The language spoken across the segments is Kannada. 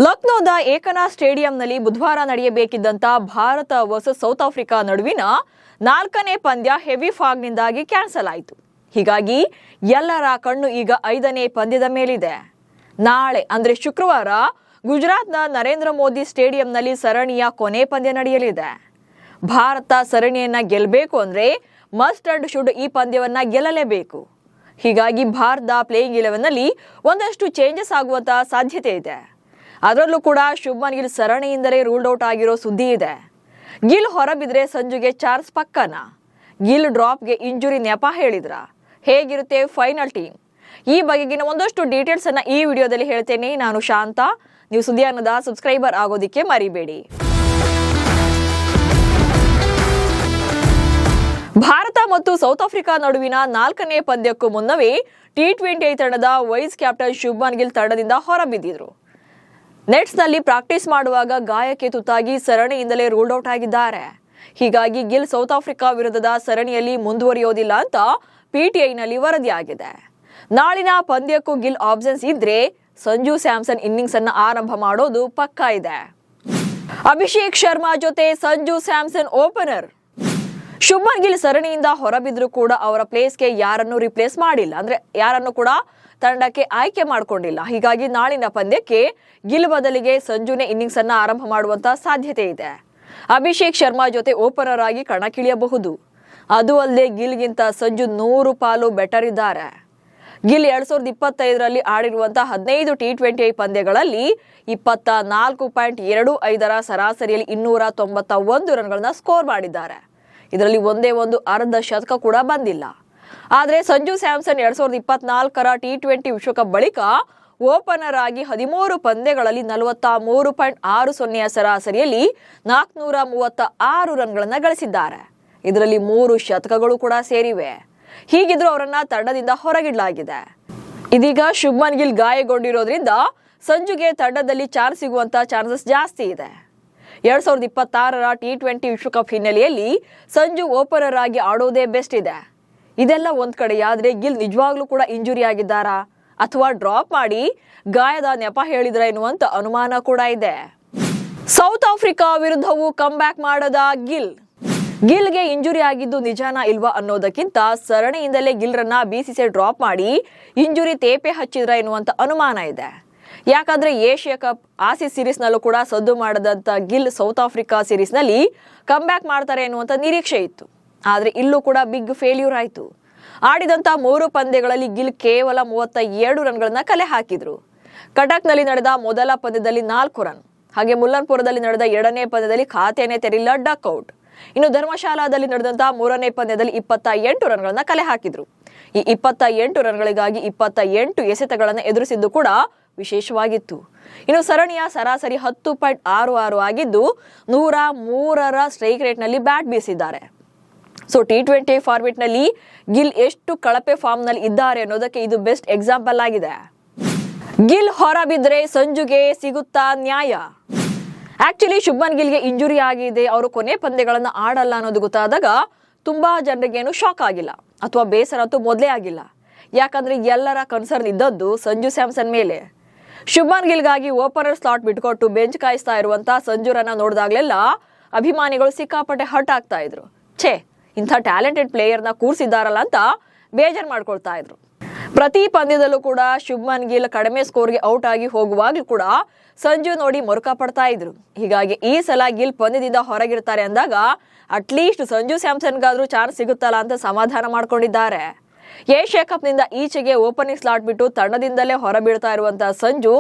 ಲಕ್ನೋದ ಏಕನಾಥ್ ಸ್ಟೇಡಿಯಂನಲ್ಲಿ ಬುಧವಾರ ನಡೆಯಬೇಕಿದ್ದಂತ ಭಾರತ ವರ್ಸಸ್ ಸೌತ್ ಆಫ್ರಿಕಾ ನಡುವಿನ 4ನೇ ಪಂದ್ಯ ಹೆವಿ ಫಾಗ್ನಿಂದಾಗಿ ಕ್ಯಾನ್ಸಲ್ ಆಯಿತು. ಹೀಗಾಗಿ ಎಲ್ಲರ ಕಣ್ಣು ಈಗ 5ನೇ ಪಂದ್ಯದ ಮೇಲಿದೆ. ನಾಳೆ ಅಂದ್ರೆ ಶುಕ್ರವಾರ ಗುಜರಾತ್ನ ನರೇಂದ್ರ ಮೋದಿ ಸ್ಟೇಡಿಯಂನಲ್ಲಿ ಸರಣಿಯ ಕೊನೆ ಪಂದ್ಯ ನಡೆಯಲಿದೆ. ಭಾರತ ಸರಣಿಯನ್ನ ಗೆಲ್ಲಬೇಕು ಅಂದ್ರೆ ಮಸ್ಟ್ ಅಂಡ್ ಶುಡ್ ಈ ಪಂದ್ಯವನ್ನ ಗೆಲ್ಲಲೇಬೇಕು. ಹೀಗಾಗಿ ಭಾರತದ ಪ್ಲೇಯಿಂಗ್ 11ನಲ್ಲಿ ಒಂದಷ್ಟು ಚೇಂಜಸ್ ಆಗುವಂತ ಸಾಧ್ಯತೆ ಇದೆ. ಅದರಲ್ಲೂ ಕೂಡ ಶುಭ್ಮನ್ ಗಿಲ್ ಸರಣಿಯಿಂದಲೇ ರೂಲ್ಡ್ ಔಟ್ ಆಗಿರೋ ಸುದ್ದಿ ಇದೆ. ಗಿಲ್ ಹೊರಬಿದ್ರೆ ಸಂಜುಗೆ ಚಾರ್ಜ್ ಪಕ್ಕನ. ಗಿಲ್ ಡ್ರಾಪ್ಗೆ ಇಂಜುರಿ ನೆಪ ಹೇಳಿದ್ರ. ಹೇಗಿರುತ್ತೆ ಫೈನಲ್ ಟೀಮ್? ಈ ಬಗೆಗಿನ ಒಂದಷ್ಟು ಡೀಟೇಲ್ಸ್ ಅನ್ನ ಈ ವಿಡಿಯೋದಲ್ಲಿ ಹೇಳ್ತೇನೆ. ನಾನು ಶಾಂತ. ನೀವು ಸುದ್ದಿಯಾನದ ಸಬ್ಸ್ಕ್ರೈಬರ್ ಆಗೋದಿಕ್ಕೆ ಮರಿಬೇಡಿ. ಭಾರತ ಮತ್ತು ಸೌತ್ ಆಫ್ರಿಕಾ ನಡುವಿನ 4ನೇ ಪಂದ್ಯಕ್ಕೂ ಮುನ್ನವೇ T20 ತಂಡದ ವೈಸ್ ಕ್ಯಾಪ್ಟನ್ ಶುಭ್ಮನ್ ಗಿಲ್ ತಂಡದಿಂದ ಹೊರಬಿದ್ದಿದ್ರು. ನೆಟ್ಸ್ನಲ್ಲಿ ಪ್ರಾಕ್ಟೀಸ್ ಮಾಡುವಾಗ ಗಾಯಕ್ಕೆ ತುತ್ತಾಗಿ ಸರಣಿಯಿಂದಲೇ ರೂಲ್ಡ್ ಔಟ್ ಆಗಿದ್ದಾರೆ. ಹೀಗಾಗಿ ಗಿಲ್ ಸೌತ್ ಆಫ್ರಿಕಾ ವಿರುದ್ಧದ ಸರಣಿಯಲ್ಲಿ ಮುಂದುವರಿಯೋದಿಲ್ಲ ಅಂತ PTIನಲ್ಲಿ ವರದಿಯಾಗಿದೆ. ನಾಳಿನ ಪಂದ್ಯಕ್ಕೂ ಗಿಲ್ ಆಬ್ಸೆನ್ಸ್ ಇದ್ರೆ ಸಂಜು ಸ್ಯಾಮ್ಸನ್ ಇನ್ನಿಂಗ್ಸ್ ಅನ್ನ ಆರಂಭ ಮಾಡೋದು ಪಕ್ಕಾ ಇದೆ. ಅಭಿಷೇಕ್ ಶರ್ಮಾ ಜೊತೆ ಸಂಜು ಸ್ಯಾಮ್ಸನ್ ಓಪನರ್. ಶುಭ್ಮನ್ ಗಿಲ್ ಸರಣಿಯಿಂದ ಹೊರಬಿದ್ರು ಕೂಡ ಅವರ ಪ್ಲೇಸ್ಗೆ ಯಾರನ್ನು ರಿಪ್ಲೇಸ್ ಮಾಡಿಲ್ಲ, ಅಂದ್ರೆ ಯಾರನ್ನು ಕೂಡ ತಂಡಕ್ಕೆ ಆಯ್ಕೆ ಮಾಡಿಕೊಂಡಿಲ್ಲ. ಹೀಗಾಗಿ ನಾಳಿನ ಪಂದ್ಯಕ್ಕೆ ಗಿಲ್ ಬದಲಿಗೆ ಸಂಜುನೇ ಇನ್ನಿಂಗ್ಸ್ ಅನ್ನ ಆರಂಭ ಮಾಡುವಂತ ಸಾಧ್ಯತೆ ಇದೆ. ಅಭಿಷೇಕ್ ಶರ್ಮಾ ಜೊತೆ ಓಪನರ್ ಆಗಿ ಕಣಕ್ಕಿಳಿಯಬಹುದು. ಅದು ಅಲ್ಲದೆ ಗಿಲ್ಗಿಂತ ಸಂಜು 100 ಪಾಲು ಬೆಟರ್ ಇದ್ದಾರೆ. ಗಿಲ್ 2025ರಲ್ಲಿ ಆಡಿರುವಂತಹ 15 T20 ಪಂದ್ಯಗಳಲ್ಲಿ 24.25 ಸರಾಸರಿಯಲ್ಲಿ 291 ರನ್ಗಳನ್ನ ಸ್ಕೋರ್ ಮಾಡಿದ್ದಾರೆ. ಇದರಲ್ಲಿ ಒಂದೇ ಒಂದು ಅರ್ಧ ಶತಕ ಕೂಡ ಬಂದಿಲ್ಲ. ಆದರೆ ಸಂಜು ಸ್ಯಾಮ್ಸನ್ 2024ರ T20 ವಿಶ್ವಕಪ್ ಬಳಿಕ ಓಪನರ್ ಆಗಿ 13 ಪಂದ್ಯಗಳಲ್ಲಿ 43.60 ಸರಾಸರಿಯಲ್ಲಿ 436 ರನ್ಗಳನ್ನ ಗಳಿಸಿದ್ದಾರೆ. ಇದರಲ್ಲಿ 3 ಶತಕಗಳು ಕೂಡ ಸೇರಿವೆ. ಹೀಗಿದ್ರೂ ಅವರನ್ನ ತಂಡದಿಂದ ಹೊರಗಿಡಲಾಗಿದೆ. ಇದೀಗ ಶುಭ್ಮನ್ ಗಿಲ್ ಗಾಯಗೊಂಡಿರೋದ್ರಿಂದ ಸಂಜುಗೆ ತಂಡದಲ್ಲಿ ಚಾನ್ಸ್ ಸಿಗುವಂತ ಚಾನ್ಸಸ್ ಜಾಸ್ತಿ ಇದೆ. 2026ರ T20 ವಿಶ್ವಕಪ್ ಹಿನ್ನೆಲೆಯಲ್ಲಿ ಸಂಜು ಓಪನರ್ ಆಗಿ ಆಡೋದೇ ಬೆಸ್ಟ್ ಇದೆ. ಇದೆಲ್ಲ ಒಂದ್ ಕಡೆಯಾದ್ರೆ ಗಿಲ್ ನಿಜವಾಗ್ಲೂ ಕೂಡ ಇಂಜುರಿ ಆಗಿದ್ದಾರಾ ಅಥವಾ ಡ್ರಾಪ್ ಮಾಡಿ ಗಾಯದ ನೆಪ ಹೇಳಿದ್ರ ಎನ್ನುವಂತ ಅನುಮಾನ ಕೂಡ ಇದೆ. ಸೌತ್ ಆಫ್ರಿಕಾ ವಿರುದ್ಧವೂ ಕಮ್ ಬ್ಯಾಕ್ ಮಾಡದ ಗಿಲ್ಗೆ ಇಂಜುರಿ ಆಗಿದ್ದು ನಿಜಾನ ಇಲ್ವಾ ಅನ್ನೋದಕ್ಕಿಂತ ಸರಣಿಯಿಂದಲೇ ಗಿಲ್ರನ್ನ BCCI ಡ್ರಾಪ್ ಮಾಡಿ ಇಂಜುರಿ ತೇಪೆ ಹಚ್ಚಿದ್ರ ಎನ್ನುವಂತ ಅನುಮಾನ ಇದೆ. ಯಾಕಂದ್ರೆ ಏಷ್ಯಾ ಕಪ್ ಆಸೀಸ್ ಸೀರೀಸ್ ನಲ್ಲೂ ಕೂಡ ಸದ್ದು ಮಾಡದಂತ ಗಿಲ್ ಸೌತ್ ಆಫ್ರಿಕಾ ಸೀರೀಸ್ ನಲ್ಲಿ ಕಮ್ ಬ್ಯಾಕ್ ಮಾಡ್ತಾರೆ ಎನ್ನುವಂತ ನಿರೀಕ್ಷೆ ಇತ್ತು. ಆದ್ರೆ ಇಲ್ಲೂ ಕೂಡ ಬಿಗ್ ಫೇಲ್ಯೂರ್ ಆಯ್ತು. ಆಡಿದಂತ 3 ಪಂದ್ಯಗಳಲ್ಲಿ ಗಿಲ್ ಕೇವಲ 37 ರನ್ಗಳನ್ನ ಕಲೆ ಹಾಕಿದ್ರು. ಕಟಕ್ನಲ್ಲಿ ನಡೆದ ಮೊದಲ ಪಂದ್ಯದಲ್ಲಿ 4 ರನ್, ಹಾಗೆ ಮುಲ್ಲನ್ಪುರದಲ್ಲಿ ನಡೆದ 2ನೇ ಪಂದ್ಯದಲ್ಲಿ ಖಾತೆಯನ್ನೇ ತೆರೆಯಿಲ್ಲ, ಡಕ್ ಔಟ್. ಇನ್ನು ಧರ್ಮಶಾಲಾದಲ್ಲಿ ನಡೆದಂತ 3ನೇ ಪಂದ್ಯದಲ್ಲಿ 28 ರನ್ಗಳನ್ನ ಕಲೆ ಹಾಕಿದ್ರು. ಈ 28 ರನ್ಗಳಿಗಾಗಿ 28 ಎಸೆತಗಳನ್ನ ಎದುರಿಸಿದ್ದು ಕೂಡ ವಿಶೇಷವಾಗಿತ್ತು. ಇನ್ನು ಸರಣಿಯ ಸರಾಸರಿ 10.66 ಆಗಿದ್ದು 103ರ ಸ್ಟ್ರೈಕ್ ರೇಟ್ ನಲ್ಲಿ ಬ್ಯಾಟ್ ಬೀಸಿದ್ದಾರೆ. ಸೊ T20 ಫಾರ್ಮೆಟ್ ನಲ್ಲಿ ಗಿಲ್ ಎಷ್ಟು ಕಳಪೆ ಫಾರ್ಮ್ ನಲ್ಲಿ ಇದ್ದಾರೆ ಅನ್ನೋದಕ್ಕೆ ಇದು ಬೆಸ್ಟ್ ಎಕ್ಸಾಂಪಲ್ ಆಗಿದೆ. ಗಿಲ್ ಹೊರಬಿದ್ರೆ ಸಂಜುಗೆ ಸಿಗುತ್ತಾ ನ್ಯಾಯ? ಆಕ್ಚುಲಿ ಶುಭ್ಮನ್ ಗಿಲ್ಗೆ ಇಂಜುರಿ ಆಗಿದೆ, ಅವರು ಕೊನೆ ಪಂದ್ಯಗಳನ್ನ ಆಡಲ್ಲ ಅನ್ನೋದು ಗೊತ್ತಾದಾಗ ತುಂಬಾ ಜನರಿಗೇನು ಶಾಕ್ ಆಗಿಲ್ಲ ಅಥವಾ ಬೇಸರ ಅಂತೂ ಮೊದಲೇ ಆಗಿಲ್ಲ. ಯಾಕಂದ್ರೆ ಎಲ್ಲರ ಕನ್ಸರ್ನ್ ಇದ್ದದ್ದು ಸಂಜು ಸ್ಯಾಮ್ಸನ್ ಮೇಲೆ. ಶುಭ್ಮನ್ ಗಿಲ್ಗಾಗಿ ಓಪನರ್ ಸ್ಲಾಟ್ ಬಿಟ್ಕೊಟ್ಟು ಬೆಂಚ್ ಕಾಯಿಸ್ತಾ ಇರುವಂತ ಸಂಜುರನ್ನ ನೋಡಿದಾಗ್ಲೆಲ್ಲ ಅಭಿಮಾನಿಗಳು ಸಿಕ್ಕಾಪಟ್ಟೆ ಹರ್ಟ್ ಆಗ್ತಾ ಇದ್ರು. ಇಂಥ ಟ್ಯಾಲೆಂಟೆಡ್ ಪ್ಲೇಯರ್ನ ಕೂರಿಸಿದ್ದಾರಲ್ಲ ಅಂತ ಬೇಜಾರು ಮಾಡ್ಕೊಳ್ತಾ ಇದ್ರು. ಪ್ರತಿ ಪಂದ್ಯದಲ್ಲೂ ಕೂಡ ಶುಭ್ಮನ್ ಗಿಲ್ ಕಡಿಮೆ ಸ್ಕೋರ್ಗೆ ಔಟ್ ಆಗಿ ಹೋಗುವಾಗ್ಲೂ ಕೂಡ ಸಂಜು ನೋಡಿ ಮರುಕ ಪಡ್ತಾ ಇದ್ರು. ಹೀಗಾಗಿ ಈ ಸಲ ಗಿಲ್ ಪಂದ್ಯದಿಂದ ಹೊರಗಿರ್ತಾರೆ ಅಂದಾಗ ಅಟ್ಲೀಸ್ಟ್ ಸಂಜು ಸ್ಯಾಮ್ಸನ್ಗಾದ್ರೂ ಚಾನ್ಸ್ ಸಿಗುತ್ತಲ್ಲ ಅಂತ ಸಮಾಧಾನ ಮಾಡ್ಕೊಂಡಿದ್ದಾರೆ. ಏಷ್ಯಾ ಕಪ್ ನಿಂದ ಈಚೆಗೆ ಓಪನಿಂಗ್ ಸ್ಲಾಟ್ ಬಿಟ್ಟು ತಂಡದಿಂದಲೇ ಹೊರಬೀಳ್ತಾ ಇರುವಂತಹ ಸಂಜು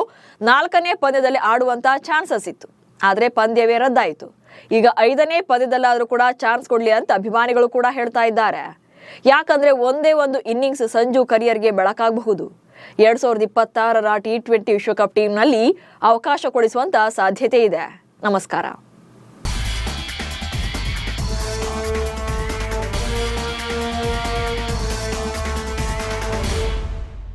4ನೇ ಪಂದ್ಯದಲ್ಲಿ ಆಡುವಂತ ಚಾನ್ಸಸ್ ಇತ್ತು. ಆದ್ರೆ ಪಂದ್ಯವೇ ರದ್ದಾಯಿತು. ಈಗ 5ನೇ ಪಂದ್ಯದಲ್ಲಾದ್ರೂ ಕೂಡ ಚಾನ್ಸ್ ಕೊಡ್ಲಿ ಅಂತ ಅಭಿಮಾನಿಗಳು ಕೂಡ ಹೇಳ್ತಾ ಇದ್ದಾರೆ. ಯಾಕಂದ್ರೆ ಒಂದೇ ಒಂದು ಇನ್ನಿಂಗ್ಸ್ ಸಂಜು ಕರಿಯರ್ಗೆ ಬೆಳಕಾಗಬಹುದು. 2026ರ T20 ವಿಶ್ವಕಪ್ ಟೀಮ್ನಲ್ಲಿ ಅವಕಾಶ ಕೊಡಿಸುವಂತ ಸಾಧ್ಯತೆ ಇದೆ. ನಮಸ್ಕಾರ.